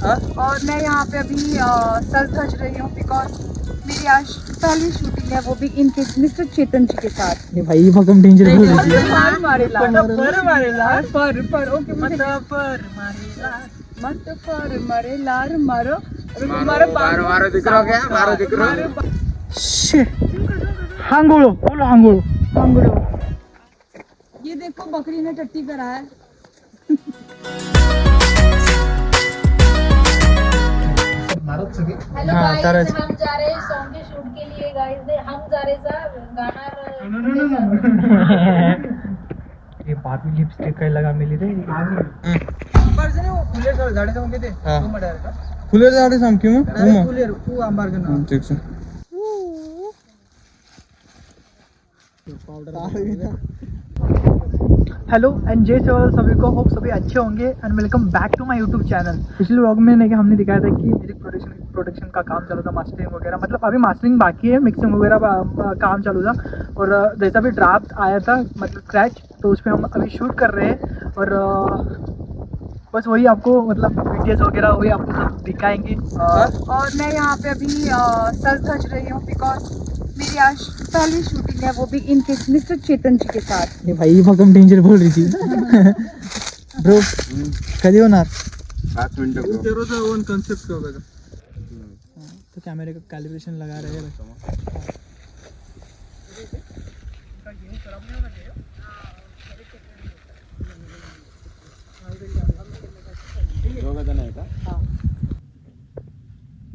और मैं यहाँ पे अभी सर धज रही हूँ बिकॉज मेरी आज पहली शूटिंग है, वो भी इनके मिस्टर चेतन जी के साथ। ये भाई भगम डेंजर बोल रही थी। पर मारेला पर ओके मत पर मारे लार मारो मारो दिख रहा क्या? मारो दिख रहा। हांगोळो बोलो हांगोळो। अंगड़ो। ये देखो बकरी ने टट्टी करा है। हेलो हाँ, गाइस, हम जा रहे हैं सॉन्ग के शूट के लिए गाइस। हम जा रहे सर गाना ये बाबी लिपस्टिक काय लगा मिली रे। फुले झाडे जाऊन घेते हा. तू मटार का? फुले झाडे साम क्यों फुले तू आंबार का ना ठीक से हेलो एंड जय सेवाल सभी को, होप सभी अच्छे होंगे and welcome back to my YouTube channel. पिछले व्लॉग में हमने दिखाया था कि म्यूजिक प्रोडक्शन का काम चालू था, मास्टरिंग वगैरह, मतलब अभी मास्टरिंग बाकी है, मिक्सिंग वगैरह काम चालू था। और जैसा भी ड्राफ्ट आया था मतलब स्क्रैच, तो उस पर हम अभी शूट कर रहे हैं। और बस वही आपको मतलब वीडियोस वगैरह वही आपको सब दिखाएंगे। और मैं यहाँ पे अभी सर धज रही हूँ बिकॉज मेरी आज पहली शूटिंग है, वो भी इनके मिस्टर चेतन जी के साथ। ये भाई भगम डेंजर बोल रही थी। ब्रो कधी होणार? 5 मिनटं तेरा ओन कॉन्सेप्ट का होगा तो कैमरे का कैलिब्रेशन लगा रहे हैं।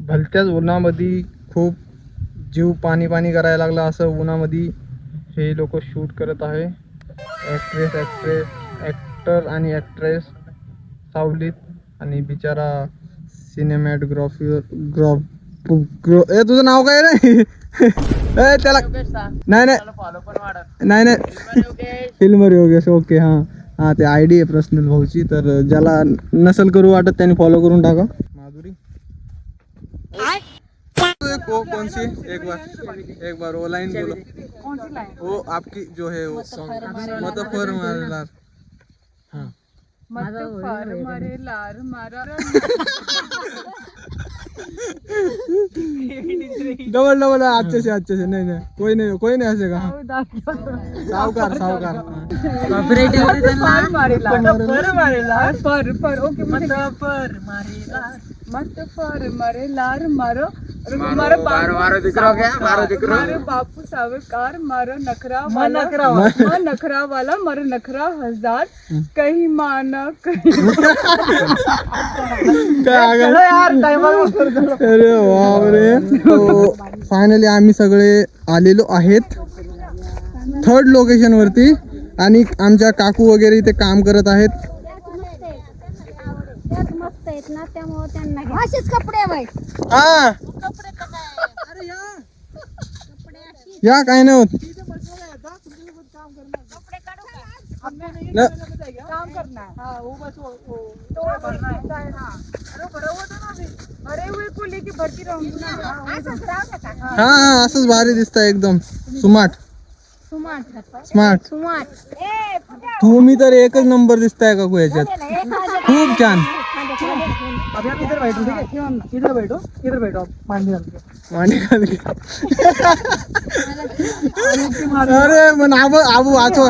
भलत्याच उन्हामध्ये खूप जीव पाणी पाणी करायला लागला, असं उन्हामध्ये हे लोक शूट करत आहे। ॲक्टर आणि ॲक्ट्रेस सावलीत आणि बिचारा सिनेमॅटोग्राफी तुझं नाव काय रे? त्याला नाही नाही फिल्मर योगेश ओके हां हां ते आय डी आहे पर्सनल भाऊची, तर ज्याला नसल करू वाटत त्यांनी फॉलो करून टाका। माधुरी कौन सी एक बार वो लाइन बोलो। कौन सी लाइन? वो आपकी जो है वो सॉन्ग मतलब फर मारेला। हाँ मत फर मारे लार मारा। डबल अच्छे से नहीं कोई नहीं हंसेगा। हाँ। सावकार पर मारे लार पर ओके मत पर मारे लार मारो मारो दिख रहा क्या? मारो दिख रहा। मारो बापू सावकार मारो नखरा वाला मारो नखरा हजार कहीं माना कहीं। अरे बापरे। फायनली आम्ही सगळे आलेलो आहेत 3rd लोकेशन वरती आणि आमच्या काकू वगैरे इथे काम करत आहेत। मस्त आहेत ना, त्यामुळे त्यांना असेच कपडे बाई हा या काय नाही होत काम करना है। हाँ वो बस वो तो भरना है। हाँ अरे बड़ा हुआ था ना अभी, भरे हुए को लेके भरती रहूंगी ना। हा असंच भारी दिसतंय एकदम स्मार्ट तुम्ही तर एकच नंबर दिसताय काकू याच्यात, खूप छान। अभी आप इधर बैठो, ठीक है? इधर बैठो आप मांडी डाल के। अरे पण आबू वाचव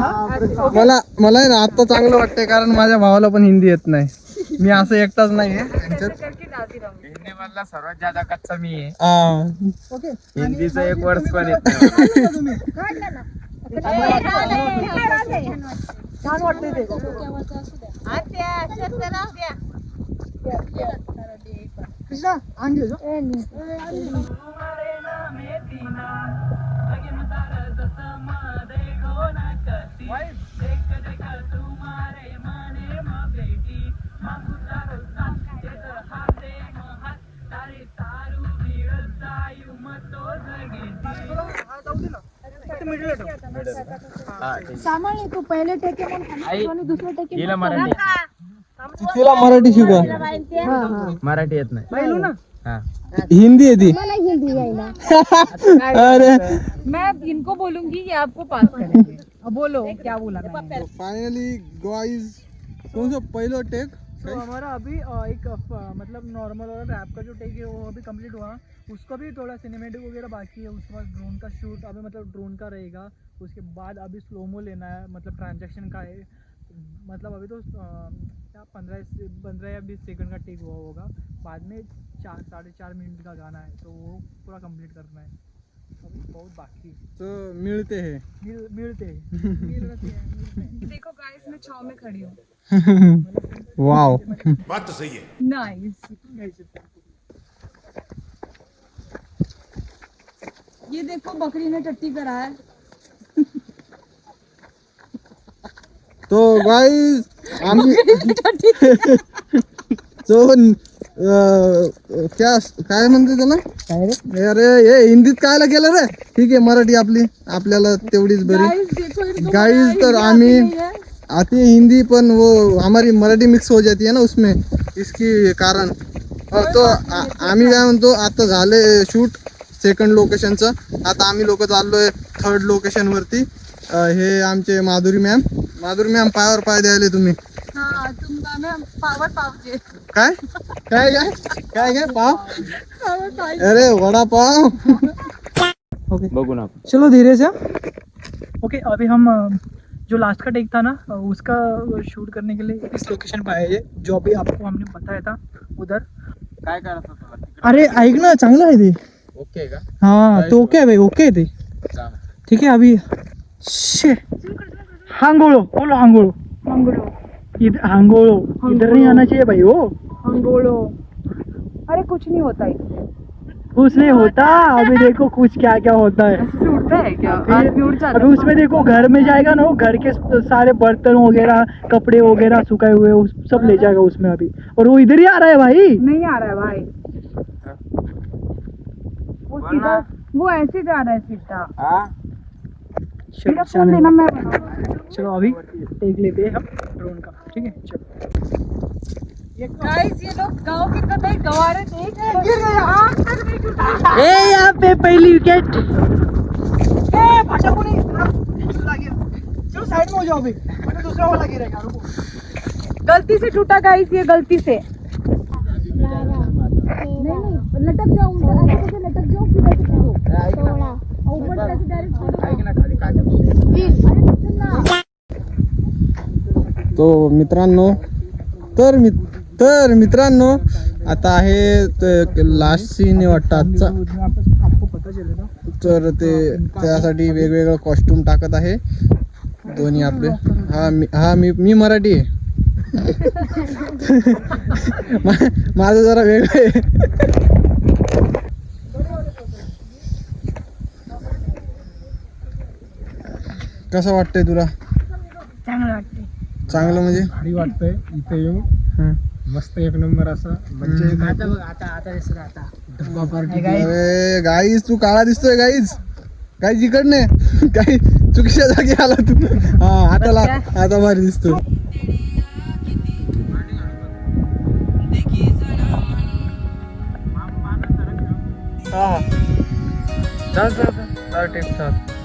मला ना आता चांगलं वाटतंय, कारण माझ्या भावाला पण हिंदी येत नाही, मी असं एकटाच नाही आहे करके डालती रहूंगी। हिंदी मधला सर्वात ज्यादा कच्चा मी आहे। ओके हिंदीचं एक वर्ष पण येत नाही। छान वाटतंय ते। कृष्णा आंगे जो सामान तू पहिले टेके आणि दुसरे टेके हिला मराठी तिला मराठी शिकवा, मराठी येत नाही। हा हिंदी आहे ती। मला हिंदी यायला अरे मैं इनको बोलूंगी ये आपको पास करेंगे। अब बोलो क्या बोला मैंने? फायनली गाइस कौन सा पहिलं टेक तो हमारा अभी एक मतलब नॉर्मल और रैप का जो टेक है वो अभी कंप्लीट हुआ, उसका भी थोड़ा सिनेमेटिक वगैरह बाकी है। उसके बाद ड्रोन का शूट अभी मतलब ड्रोन का रहेगा। उसके बाद अभी स्लोमो लेना है, मतलब ट्रांजैक्शन का है। मतलब अभी तो क्या 15 या 20 सेकंड का टेक हुआ होगा। बाद में 4-4.5 मिनट का गाना है, तो वो पूरा कंप्लीट करना है। अभी बहुत बाकी है। तो मिळते है मिलते हैं। देखो गाइस मैं छाव में खड़ी हूँ। वाव बात तो सही है। नाइस। ये देखो बकरी ने टट्टी करा है। तो गाइस आम्ही तो काय म्हणते त्याला अरे हे हिंदीत कायला केलं रे. ठीक आहे मराठी आपल्याला तेवढीच बरी. गाइस देखो इनको गाइस तर आम्ही आती है हिंदी पण वो हमारी मराठी मिक्स हो जाती है ना उसमें, इसकी कारण. तो आम्ही काय म्हणतो आता झाले शूट सेकंड लोकेशनचं. आता आम्ही लोक चाललोय थर्ड लोकेशन वरती. हे आमचे माधुरी मॅम पायावर पाय द्यायले तुम्ही. हाँ तुमका मैं पावर पावचे काय काय काय काय काय पाव पावर पाव अरे वडा पाव. ओके बघू ना. चलो धीरे से. ओके अभी हम जो लास्ट का टेक था ना उसका शूट करने के लिए इस लोकेशन पर आए हैं, जो अभी आपको हमने बताया था उधर. काय करायचं तुला? अरे ऐक ना, चांगलं आहे ते. ओके का? हाँ तो ओके है भाई, ओके है ते. जा. ठीक है अभी शे हांगोलो बोलो, हांगोलो मंगोलो इधर, हांगोलो इधर नहीं आना चाहिए भाई. वो मंगोलो। अरे कुछ नहीं होता है, कुछ नहीं होता. अभी देखो कुछ क्या क्या होता है. ऐसे उड़ता है क्या? आदमी उड़ जाता अभी उसमें देखो घर में जाएगा ना, वो घर के सारे बर्तन वगैरह कपड़े वगैरह सुखाए हुए सब ले जाएगा उसमें अभी. और वो इधर ही आ रहा है भाई. नहीं आ रहा है भाई, वो सीधा वो ऐसे जा रहा है सीधा. हा मेरा फोन देना, मैं बनाऊंगा. चलो अभी टेक लेते हैं हम ड्रोन का. ठीक है चलो. गाइस ये लोग गांव के कतई गवारे देख गिर गया. आग तक नहीं टूटा. ए यहाँ पे पहली विकेट. ए भाषा को नहीं चलो साइड में हो जाओ अभी, मैंने दूसरा वाला गिरेगा. रुको गलती से टूटा गाइस, ये गलती से. नहीं लटक जाओ, ऐसे लटक जाओ फिर ऐसे करो. थोड़ा ऊपर से डायरेक्ट ऐक ना खाली काय करतो? तो मित्रांनो तर मित्रांनो आता आहे लास्ट सीन वाटतं आजचा. आपको पता चलेगा. तर ते त्यासाठी वेगवेगळं कॉस्ट्युम टाकत आहे दोन्ही आपले. मी मराठी आहे. माझं जरा वेगळं आहे. कसं वाटतंय तुला? चांगलं वाटते. चांगलं म्हणजे भारी वाटतंय इथे येऊन. हं. मस्त एक नंबर असा म्हणजे अरे गाईज तू काळा दिसतोय गाईज. गाईज इकडने काही चुकीच्या जागी आला तू. हा आता भारी दिसतोय. चल टिप